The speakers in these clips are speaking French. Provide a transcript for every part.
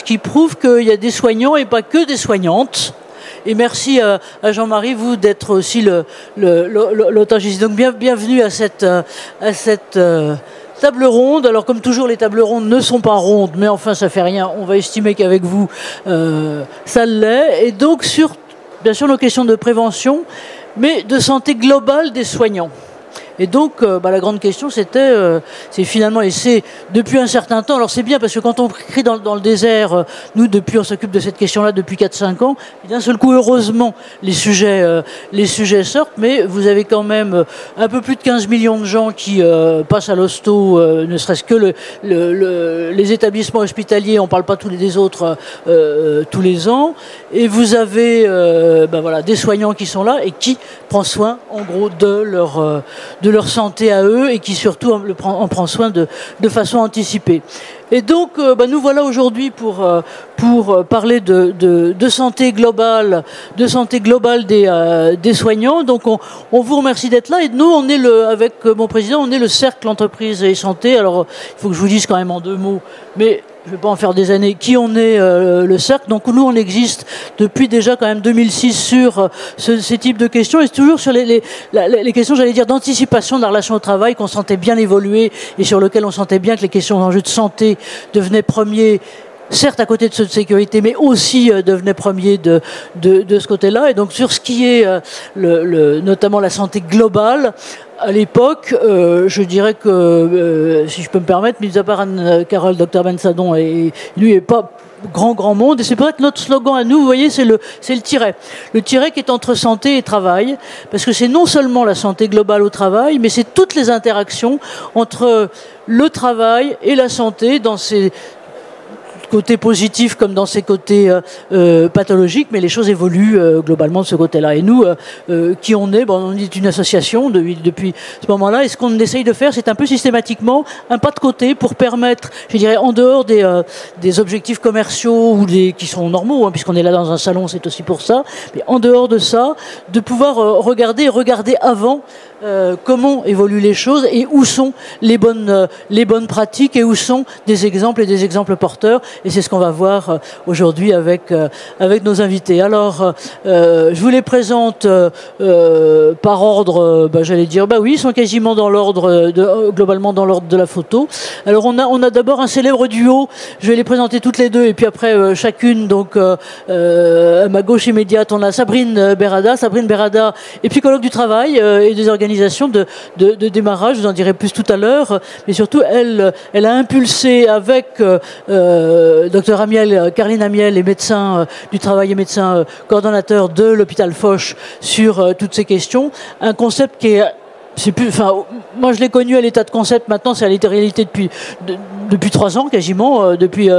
qui prouve qu'il y a des soignants et pas que des soignantes. Et merci à Jean-Marie, vous, d'être aussi l'auteur. Donc bienvenue à cette table ronde. Alors comme toujours, les tables rondes ne sont pas rondes, mais enfin ça fait rien. On va estimer qu'avec vous, ça l'est. Et donc sur, bien sûr, nos questions de prévention, mais de santé globale des soignants. Et donc, la grande question, c'est finalement, et c'est depuis un certain temps, alors c'est bien parce que quand on crie dans le désert, nous, on s'occupe de cette question-là depuis 4-5 ans, et d'un seul coup, heureusement, les sujets sortent, mais vous avez quand même un peu plus de 15 millions de gens qui passent à l'hosto, ne serait-ce que les établissements hospitaliers, on ne parle pas tous les autres tous les ans, et vous avez des soignants qui sont là et qui prennent soin, en gros, de leur santé à eux et qui surtout en prend soin de façon anticipée. Et donc, nous voilà aujourd'hui pour parler de santé globale, des soignants. Donc, on vous remercie d'être là. Et nous, on est avec mon président, on est le cercle entreprise et santé. Alors, il faut que je vous dise quand même en 2 mots, mais je ne vais pas en faire des années, qui on est le cercle. Donc nous, on existe depuis déjà quand même 2006 sur ces types de questions, et c'est toujours sur les questions, j'allais dire, d'anticipation de la relation au travail qu'on sentait bien évoluer et sur lequel on sentait bien que les questions d'enjeux de santé devenaient premiers, certes à côté de ceux de sécurité, mais aussi devenaient premiers de ce côté-là. Et donc sur ce qui est notamment la santé globale, à l'époque, je dirais que, si je peux me permettre, mis à part Anne-Carole, Dr Bensadon, et lui n'est pas grand monde, et c'est peut-être notre slogan à nous, vous voyez, c'est le tiret. Le tiret qui est entre santé et travail, parce que c'est non seulement la santé globale au travail, mais c'est toutes les interactions entre le travail et la santé dans ces côtés positifs comme dans ses côtés pathologiques, mais les choses évoluent globalement de ce côté-là. Et nous, qui on est, on est une association depuis ce moment-là, et ce qu'on essaye de faire, c'est un peu systématiquement un pas de côté pour permettre, je dirais, en dehors des objectifs commerciaux ou qui sont normaux, puisqu'on est là dans un salon, c'est aussi pour ça, mais en dehors de ça, de pouvoir regarder avant comment évoluent les choses et où sont les bonnes pratiques et où sont des exemples et des exemples porteurs. Et c'est ce qu'on va voir aujourd'hui avec nos invités. Alors, je vous les présente par ordre, j'allais dire, oui, ils sont quasiment dans l'ordre, globalement dans l'ordre de la photo. Alors, on a d'abord un célèbre duo, je vais les présenter toutes les deux, et puis après, chacune, donc, à ma gauche immédiate, on a Sabrine Berada. Sabrine Berada est psychologue du travail et des organisations de démarrage, je vous en dirai plus tout à l'heure, mais surtout, elle a impulsé avec Dr Carline Amiel est médecin du travail et médecin coordonnateur de l'hôpital Foch sur toutes ces questions. Un concept qui est... moi je l'ai connu à l'état de concept, maintenant c'est à l'état de réalité depuis 3 ans quasiment, depuis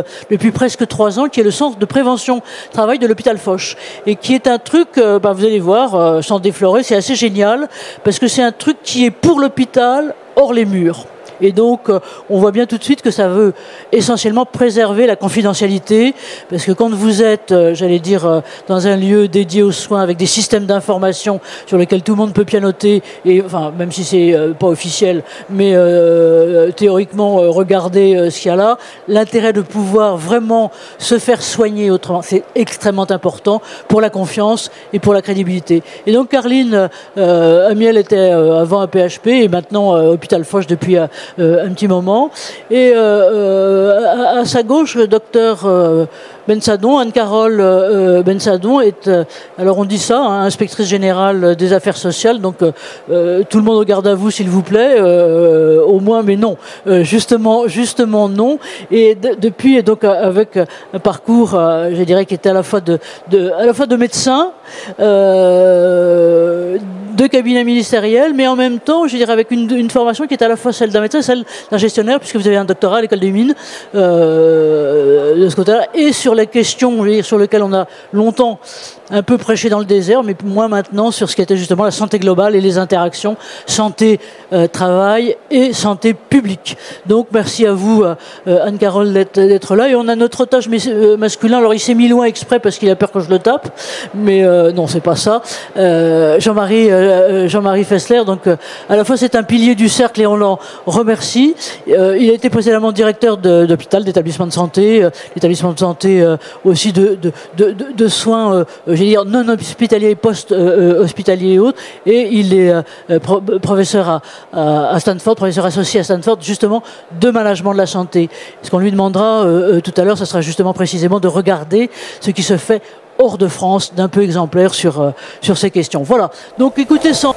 presque 3 ans, qui est le centre de prévention travail de l'hôpital Foch. Et qui est un truc, vous allez voir, sans déflorer, c'est assez génial, parce que c'est un truc qui est pour l'hôpital hors les murs. Et donc, on voit bien tout de suite que ça veut essentiellement préserver la confidentialité, parce que quand vous êtes, j'allais dire, dans un lieu dédié aux soins avec des systèmes d'information sur lesquels tout le monde peut pianoter, et enfin, même si c'est pas officiel, mais théoriquement regarder ce qu'il y a là, l'intérêt de pouvoir vraiment se faire soigner autrement, c'est extrêmement important pour la confiance et pour la crédibilité. Et donc, Carline Amiel était avant à PHP et maintenant hôpital Foch depuis un petit moment. Et à sa gauche, le docteur Bensadon, Anne-Carole Bensadon est, alors on dit ça, inspectrice générale des affaires sociales, donc tout le monde regarde à vous s'il vous plaît, au moins, mais non, justement non. Et depuis, donc avec un parcours, je dirais, qui était à la fois de médecin, de cabinet ministériel, mais en même temps, je dirais, avec une formation qui est à la fois celle d'un médecin et celle d'un gestionnaire, puisque vous avez un doctorat à l'école des mines de ce côté-là, et sur les questions, je veux dire, sur lesquelles on a longtemps un peu prêché dans le désert, mais moins maintenant sur ce qui était justement la santé globale et les interactions santé-travail et santé publique. Donc merci à vous, Anne-Carole, d'être là. Et on a notre otage masculin. Alors il s'est mis loin exprès parce qu'il a peur que je le tape, mais non, c'est pas ça. Jean-Marie Fessler. Donc à la fois c'est un pilier du cercle et on l'en remercie. Il a été précédemment directeur d'hôpital, d'établissement de santé, d'établissement de santé aussi de soins, j'allais dire non hospitaliers, post-hospitaliers et autres. Et il est professeur à Stanford, professeur associé à Stanford, justement de management de la santé. Ce qu'on lui demandera tout à l'heure, ce sera justement précisément de regarder ce qui se fait hors de France, d'un peu exemplaire sur ces questions. Voilà. Donc écoutez, sans...